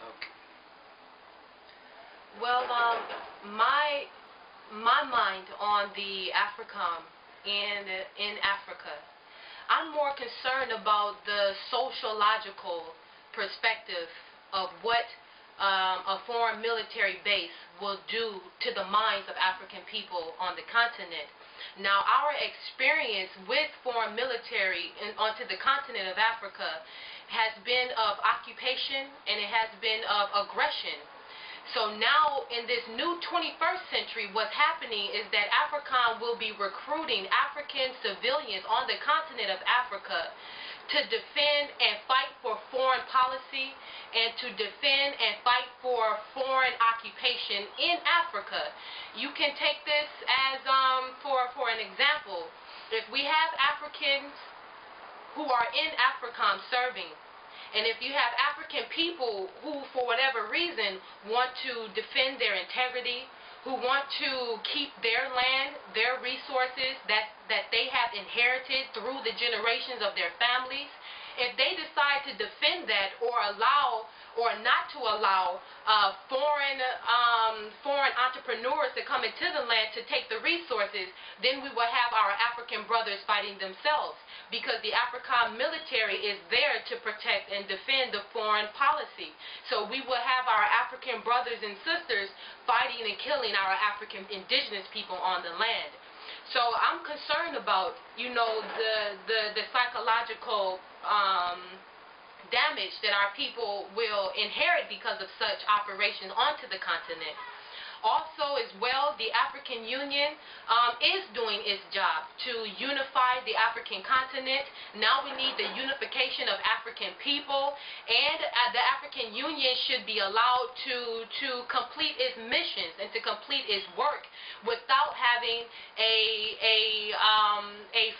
Okay. Well, my mind on the Africom in Africa, I'm more concerned about the sociological perspective of what a foreign military base will do to the minds of African people on the continent. Now, our experience with foreign military onto the continent of Africa has been of occupation and it has been of aggression. So now in this new 21st century, what's happening is that Africom will be recruiting African civilians on the continent of Africa to defend and fight for foreign policy and to defend and fight for foreign occupation in Africa. You can take this as for an example. If we have Africans who are in Africom serving, and if you have African people who, for whatever reason, want to defend their integrity, who want to keep their land, their resources that they have inherited through the generations of their families, if they decide to defend that or allow or not to allow foreign entrepreneurs to come into the land to take the resources, then we will have our African brothers fighting themselves, because the African military is there to protect and defend the foreign policy. So we will have our African brothers and sisters fighting and killing our African indigenous people on the land. So I'm concerned about, the psychological damage that our people will inherit because of such operations onto the continent. Also, as well, the African Union is doing its job to unify the African continent. Now we need the unification of African people, and the African Union should be allowed to complete its missions and to complete its work without having a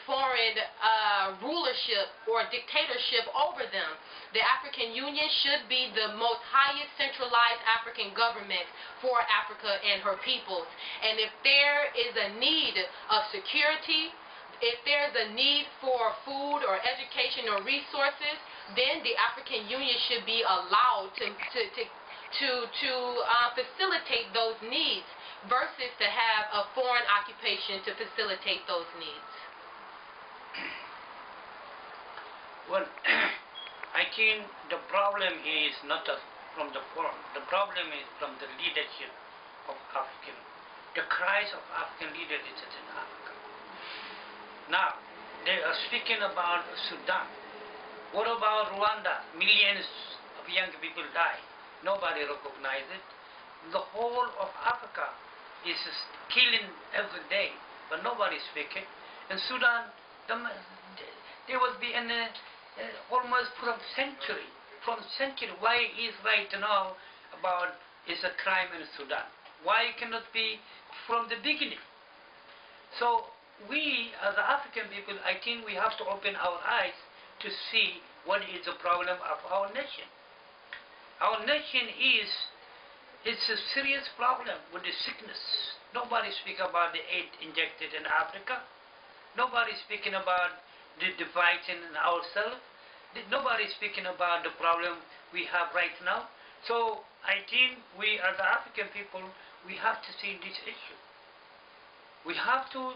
foreign rulership or dictatorship over them. The African Union should be the most highest centralized African government for Africa and her peoples. And if there is a need of security, if there's a need for food or education or resources, then the African Union should be allowed to facilitate those needs versus to have a foreign occupation to facilitate those needs. Well, I think the problem is not from the foreign. The problem is from the leadership of African. The cries of African leaders is in Africa. Now, they are speaking about Sudan. What about Rwanda? Millions of young people die. Nobody recognizes it. The whole of Africa is killing every day, but nobody speaking. In Sudan, there will be almost from century. Why is right now about is a crime in Sudan? Why cannot be from the beginning? So we, as the African people, I think we have to open our eyes to see what is the problem of our nation. Our nation it's a serious problem with the sickness. Nobody speak about the aid injected in Africa. Nobody speaking about the dividing in ourselves. Nobody speaking about the problem we have right now. So I think we, as the African people, we have to see this issue. We have to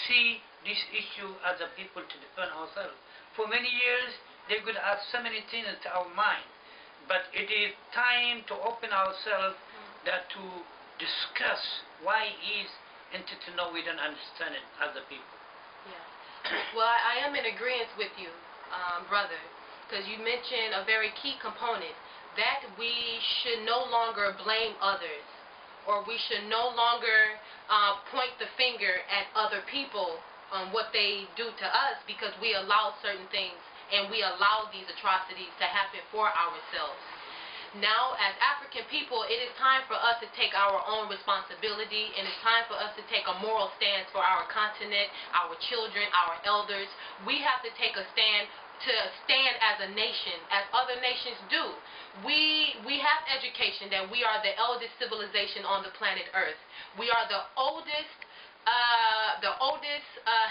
see this issue as a people to defend ourselves. For many years, they could have so many things into our mind. But it is time to open ourselves that to discuss why is and to know we don't understand it as a people. Yes. Well, I am in agreement with you, brother, because you mentioned a very key component, that we should no longer blame others, or we should no longer point the finger at other people on what they do to us, because we allow certain things and we allow these atrocities to happen for ourselves. Now, as African people, it is time for us to take our own responsibility, and it's time for us to take a moral stance for our continent, our children, our elders. We have to take a stand as a nation, as other nations do. We have education that we are the eldest civilization on the planet Earth. We are the oldest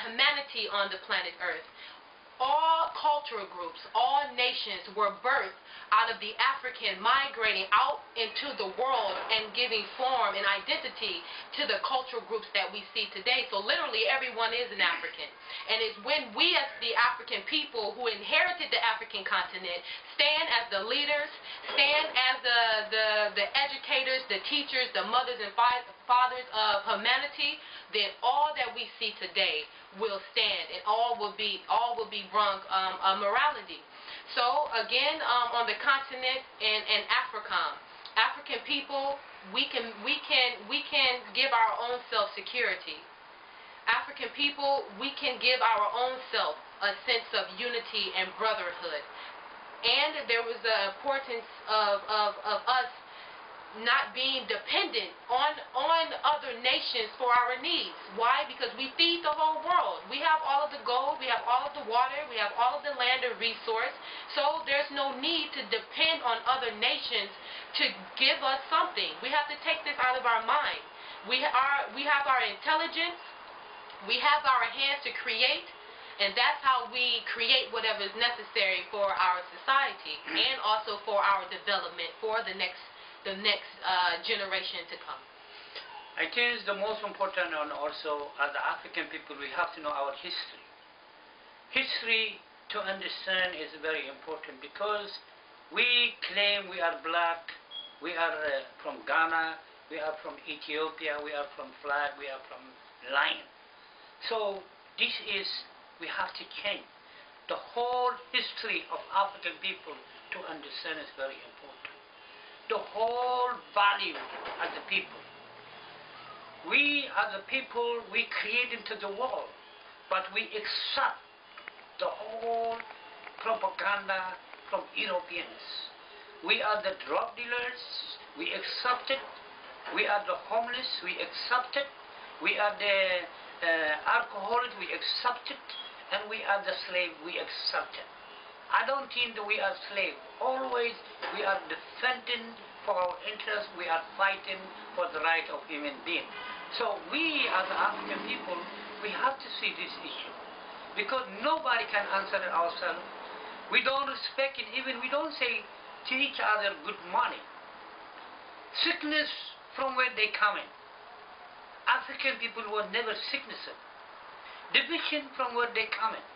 humanity on the planet Earth. all cultural groups, all nations were birthed out of the African migrating out into the world and giving form and identity to the cultural groups that we see today. So literally everyone is an African. And it's when we as the African people who inherited the African continent stand as the leaders, stand as the educators, the teachers, the mothers and fathers of humanity, then all that we see today will stand, and all will be brung morality. So again, on the continent and Africom, African people, we can give our own self security. African people, we can give our own self a sense of unity and brotherhood. And there was the importance of us not being dependent on other nations for our needs. Why? Because we feed the whole world. We have all of the gold, we have all of the water, we have all of the land and resource. So there's no need to depend on other nations to give us something. We have to take this out of our mind. We have our intelligence, we have our hands to create, and that's how we create whatever is necessary for our society and also for our development for the next generation to come. I think the most important, and also as the African people, we have to know our history. History to understand is very important because we claim we are black, we are from Ghana, we are from Ethiopia, we are from flag, we are from lion. So this is, we have to change. The whole history of African people to understand is very important. The whole value as a people. We as a people, we create into the world, but we accept the whole propaganda from Europeans. We are the drug dealers, we accept it. We are the homeless, we accept it. We are the alcoholics, we accept it. And we are the slave, we accept it. I don't think that we are slaves. Always we are defending for our interests. We are fighting for the right of human beings. So we as African people, we have to see this issue. Because nobody can answer it ourselves. We don't respect it, even we don't say to each other good morning. Sickness from where they come in. African people were never sickness. Division from where they come in.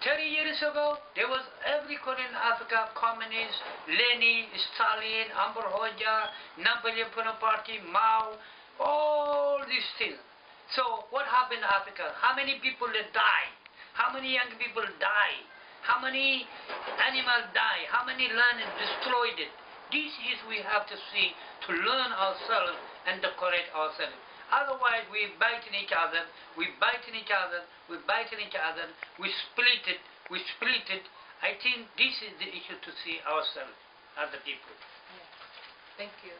30 years ago, there was every country in Africa, communist, Lenin, Stalin, Amber Hoxha, Napoleon Bonaparte, Mao, all these things. So what happened in Africa? How many people died? How many young people died? How many animals died? How many land is destroyed? This is we have to see to learn ourselves and to correct ourselves. Otherwise, we biting each other, we biting each other, we biting each other, we split it. I think this is the issue to see ourselves as the people. Yes. Thank you.